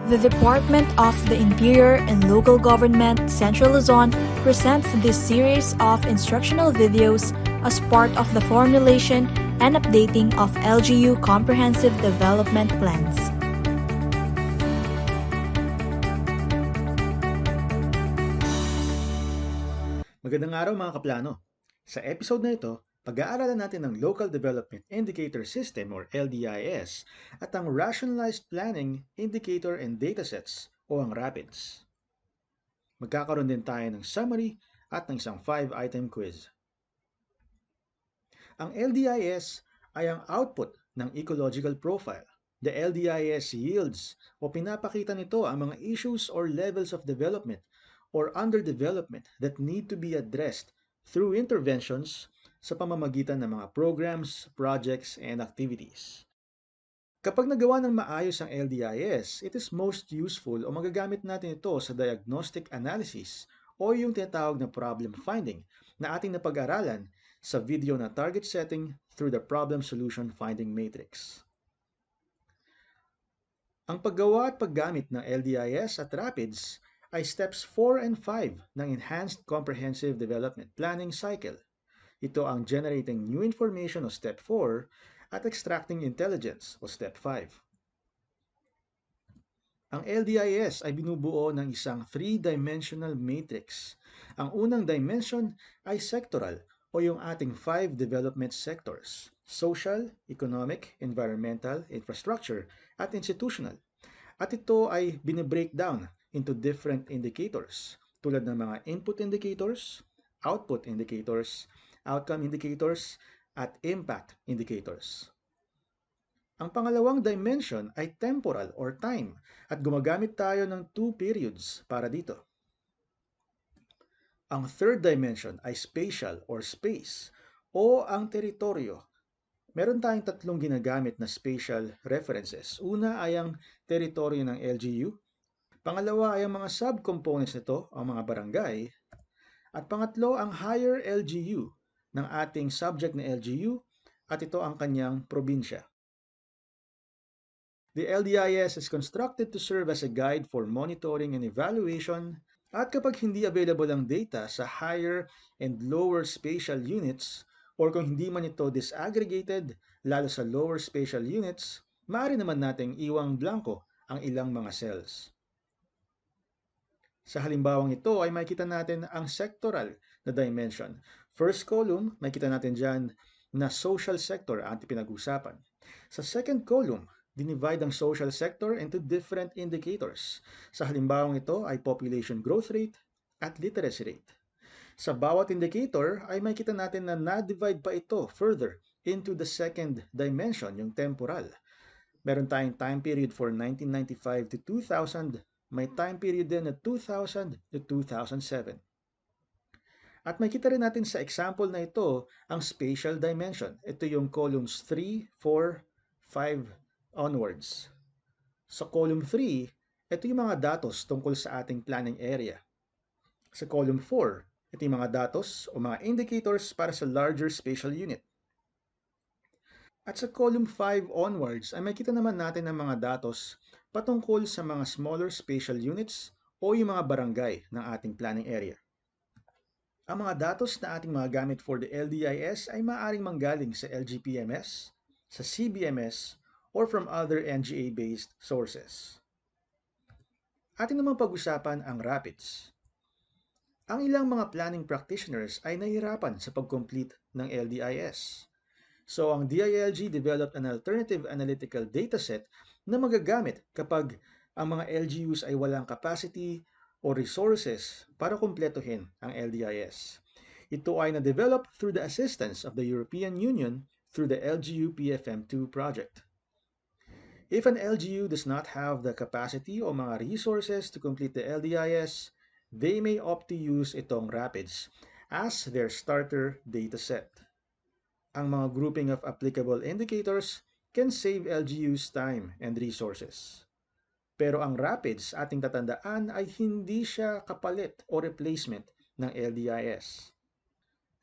The Department of the Interior and Local Government, Central Luzon, presents this series of instructional videos as part of the formulation and updating of LGU Comprehensive Development Plans. Magandang araw mga kaplano! Sa episode na ito, pag-aaralan natin ang Local Development Indicator System or LDIS at ang Rationalized Planning Indicator and Datasets o ang RaPIDS. Magkakaroon din tayo ng summary at ng isang 5-item quiz. Ang LDIS ay ang output ng ecological profile. The LDIS yields o pinapakita nito ang mga issues or levels of development or underdevelopment that need to be addressed through interventions sa pamamagitan ng mga programs, projects, and activities. Kapag nagawa ng maayos ang LDIS, it is most useful o magagamit natin ito sa diagnostic analysis o yung tinatawag na problem finding na ating napag-aralan sa video na target setting through the problem solution finding matrix. Ang paggawa at paggamit ng LDIS at RaPIDS ay steps 4 and 5 ng Enhanced Comprehensive Development Planning Cycle. Ito ang Generating New Information o Step 4 at Extracting Intelligence o Step 5. Ang LDIS ay binubuo ng isang 3-dimensional matrix. Ang unang dimension ay sectoral o yung ating 5 development sectors: social, economic, environmental, infrastructure, at institutional. At ito ay binibreakdown into different indicators tulad ng mga input indicators, output indicators, outcome indicators, at impact indicators. Ang pangalawang dimension ay temporal or time at gumagamit tayo ng 2 periods para dito. Ang third dimension ay spatial or space o ang teritoryo. Meron tayong tatlong ginagamit na spatial references. Una ay ang teritoryo ng LGU. Pangalawa ay ang mga subcomponents nito, ang mga barangay. At pangatlo ang higher LGU ng ating subject na LGU at ito ang kanyang probinsya. The LDIS is constructed to serve as a guide for monitoring and evaluation at kapag hindi available ang data sa higher and lower spatial units or kung hindi man ito disaggregated lalo sa lower spatial units, maaari naman nating iwang blanko ang ilang mga cells. Sa halimbawang ito ay makikita natin ang sectoral na dimension. First column, makikita natin dyan na social sector ang ating pinag-usapan. Sa second column, dinivide ang social sector into different indicators. Sa halimbawang ito ay population growth rate at literacy rate. Sa bawat indicator ay makikita natin na na-divide pa ito further into the second dimension, yung temporal. Meron tayong time period for 1995 to 2000, may time period din na 2000 to 2007. At makikita rin natin sa example na ito ang spatial dimension. Ito yung columns 3, 4, 5 onwards. Sa column 3, ito yung mga datos tungkol sa ating planning area. Sa column 4, ito yung mga datos o mga indicators para sa larger spatial unit. At sa column 5 onwards ay makikita naman natin ang mga datos patungkol sa mga smaller spatial units o yung mga barangay ng ating planning area. Ang mga datos na ating mga gamit for the LDIS ay maaaring manggaling sa LGPMS, sa CBMS, or from other NGA-based sources. Ating namang pag-usapan ang RaPIDS. Ang ilang mga planning practitioners ay nahihirapan sa pag-complete ng LDIS. So ang DILG developed an alternative analytical dataset na magagamit kapag ang mga LGUs ay walang capacity o resources para kumpletuhin ang LDIS. Ito ay na-develop through the assistance of the European Union through the LGU PFM2 project. If an LGU does not have the capacity o mga resources to complete the LDIS, they may opt to use itong RaPIDS as their starter dataset. Ang mga grouping of applicable indicators can save LGUs time and resources. Pero ang RaPIDS ating tatandaan ay hindi siya kapalit o replacement ng LDIS.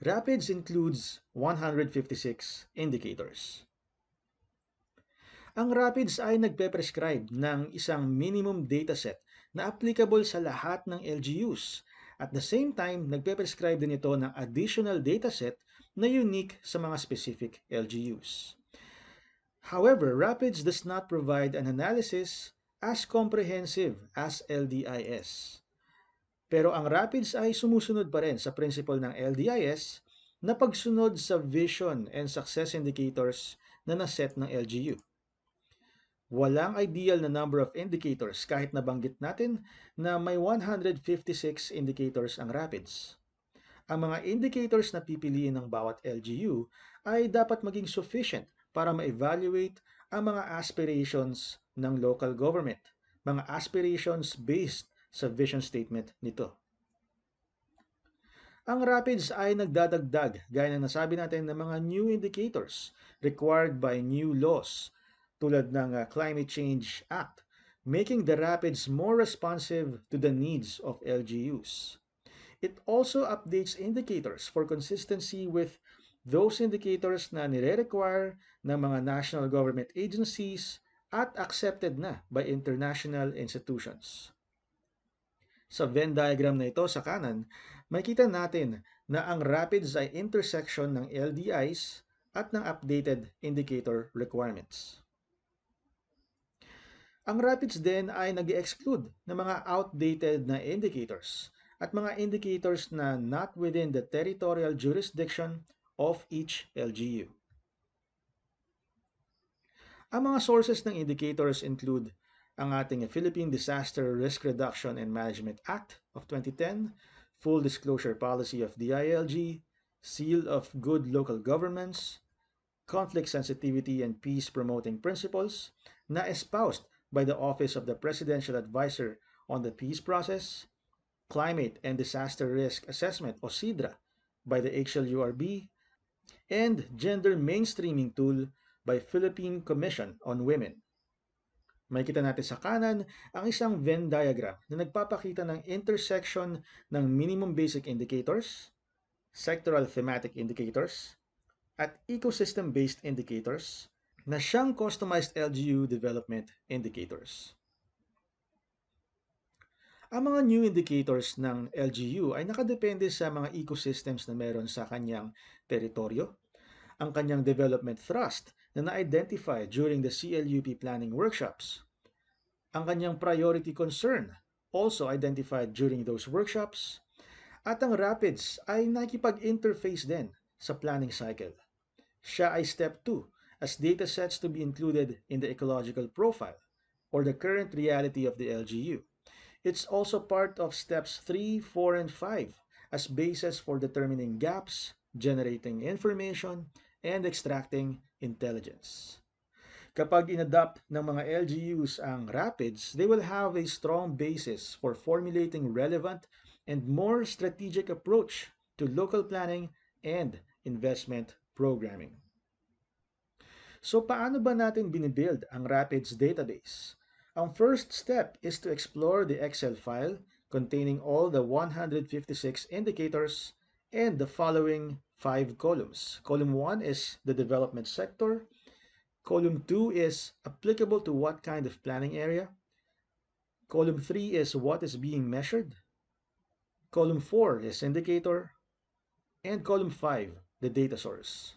RaPIDS includes 156 indicators. Ang RaPIDS ay nagpe-prescribe ng isang minimum dataset na applicable sa lahat ng LGUs. At the same time, nagpe-prescribe din ito ng additional dataset na unique sa mga specific LGUs. However, RaPIDS does not provide an analysis as comprehensive as LDIS. Pero ang RaPIDS ay sumusunod pa rin sa principle ng LDIS na pagsunod sa vision and success indicators na naset ng LGU. Walang ideal na number of indicators kahit nabanggit natin na may 156 indicators ang RaPIDS. Ang mga indicators na pipiliin ng bawat LGU ay dapat maging sufficient para ma-evaluate ang mga aspirations ng local government, mga aspirations based sa vision statement nito. Ang RaPIDS ay nagdadagdag, gaya ng nasabi natin, ng mga new indicators required by new laws tulad ng Climate Change Act, making the RaPIDS more responsive to the needs of LGUs. It also updates indicators for consistency with those indicators na nire-require ng mga national government agencies at accepted na by international institutions. Sa Venn diagram na ito sa kanan, makita natin na ang RaPIDS ay intersection ng LDIs at ng updated indicator requirements. Ang RaPIDS din ay nag-exclude ng mga outdated na indicators at mga indicators na not within the territorial jurisdiction of each LGU. Ang mga sources ng indicators include ang ating Philippine Disaster Risk Reduction and Management Act of 2010, Full Disclosure Policy of DILG, Seal of Good Local Governments, Conflict Sensitivity and Peace Promoting Principles na espoused by the Office of the Presidential Advisor on the Peace Process, Climate and Disaster Risk Assessment o CIDRA by the HLURB, and Gender Mainstreaming Tool by Philippine Commission on Women. Makikita natin sa kanan ang isang Venn diagram na nagpapakita ng intersection ng minimum basic indicators, sectoral thematic indicators, at ecosystem-based indicators na siyang customized LGU development indicators. Ang mga new indicators ng LGU ay nakadepende sa mga ecosystems na meron sa kanyang teritoryo, ang kanyang development thrust na na-identify during the CLUP planning workshops, ang kanyang priority concern also identified during those workshops, at ang RaPIDS ay nakipag-interface din sa planning cycle. Siya ay step 2 as datasets to be included in the ecological profile or the current reality of the LGU. It's also part of steps 3, 4, and 5 as basis for determining gaps, generating information, and extracting intelligence. Kapag inadopt ng mga LGUs ang RaPIDS, they will have a strong basis for formulating relevant and more strategic approach to local planning and investment programming. So paano ba natin binibuild ang RaPIDS database? Ang first step is to explore the Excel file containing all the 156 indicators and the following 5 columns. Column 1 is the development sector. Column 2 is applicable to what kind of planning area. Column 3 is what is being measured. Column 4 is indicator. And column 5, the data source.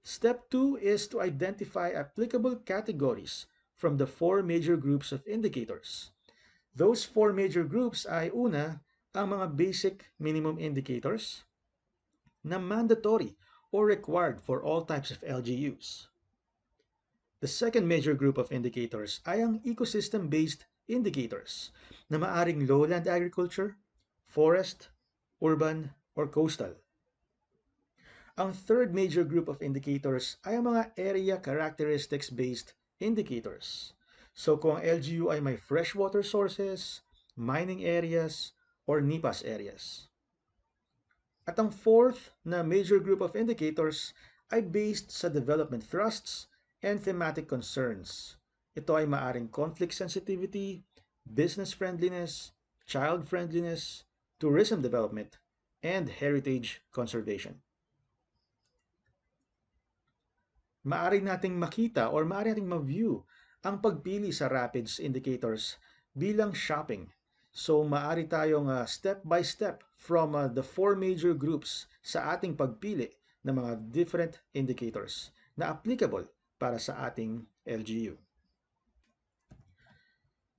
Step 2 is to identify applicable categories from the 4 major groups of indicators. Those 4 major groups ay una, ang mga basic minimum indicators na mandatory or required for all types of LGUs. The second major group of indicators ay ang ecosystem-based indicators na maaring lowland agriculture, forest, urban, or coastal. Ang third major group of indicators ay ang mga area characteristics-based indicators. So kung ang LGU ay may freshwater sources, mining areas, or NIPAS areas. At ang fourth na major group of indicators ay based sa development thrusts and thematic concerns. Ito ay maaring conflict sensitivity, business friendliness, child friendliness, tourism development, and heritage conservation. Maaari nating makita or maaari nating ma-view ang pagpili sa RaPIDS indicators bilang shopping. So maaari tayong step by step from the four major groups sa ating pagpili ng mga different indicators na applicable para sa ating LGU.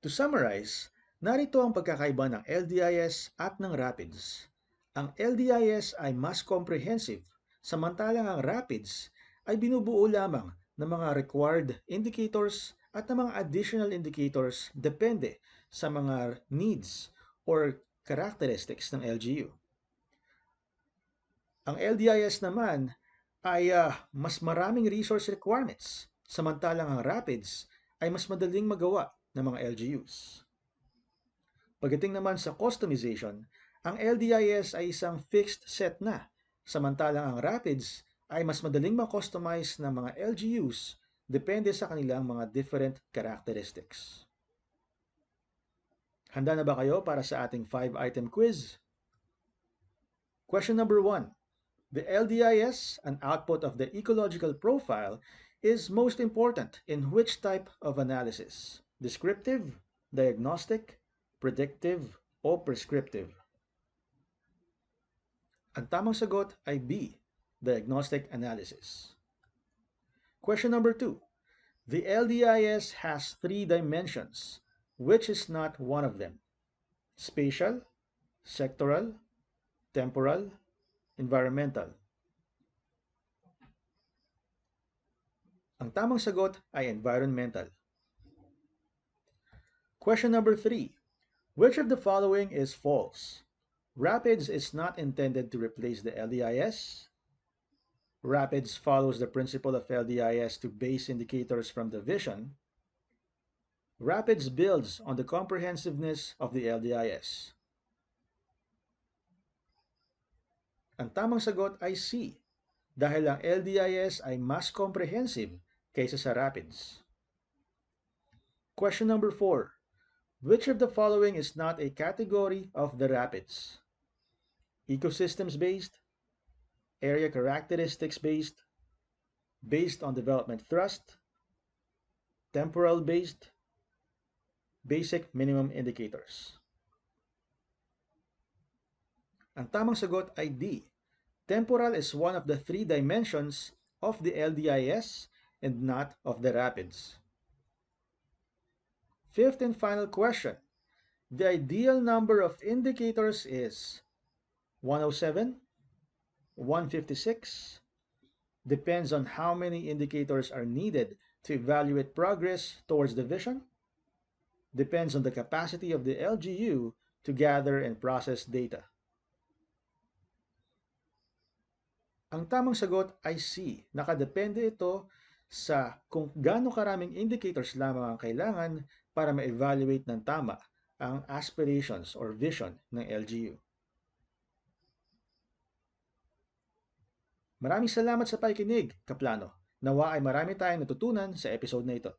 To summarize, narito ang pagkakaiba ng LDIS at ng RaPIDS. Ang LDIS ay mas comprehensive, samantalang ang RaPIDS ay binubuo lamang ng mga required indicators at ng mga additional indicators depende sa mga needs or characteristics ng LGU. Ang LDIS naman ay mas maraming resource requirements, samantalang ang RaPIDS ay mas madaling magawa ng mga LGUs. Pagdating naman sa customization, ang LDIS ay isang fixed set na, samantalang ang RaPIDS ay mas madaling ma-customize ng mga LGUs depende sa kanilang mga different characteristics. Handa na ba kayo para sa ating 5-item quiz? Question number 1. The LDIS, an output of the ecological profile, is most important in which type of analysis? Descriptive, diagnostic, predictive, o prescriptive? Ang tamang sagot ay B, diagnostic analysis. Question number 2. The LDIS has 3 dimensions. Which is not one of them? Spatial, sectoral, temporal, environmental. Ang tamang sagot ay environmental. Question number 3. Which of the following is false? RaPIDS is not intended to replace the LDIS. RaPIDS follows the principle of LDIS to base indicators from the vision. RaPIDS builds on the comprehensiveness of the LDIS. Ang tamang sagot ay C, dahil ang LDIS ay mas comprehensive kaysa sa RaPIDS. Question number 4. Which of the following is not a category of the RaPIDS? Ecosystems-based, area characteristics-based, based on development thrust, temporal-based, basic minimum indicators. Ang tamang sagot ay D. Temporal is one of the 3 dimensions of the LDIS and not of the RaPIDS. Fifth and final question. The ideal number of indicators is 107, 156, depends on how many indicators are needed to evaluate progress towards the vision, depends on the capacity of the LGU to gather and process data. Ang tamang sagot ay C. Nakadepende ito sa kung gaano karaming indicators lamang ang kailangan para ma-evaluate ng tama ang aspirations or vision ng LGU. Maraming salamat sa pakikinig, kaplano. Nawa ay marami tayong natutunan sa episode na ito.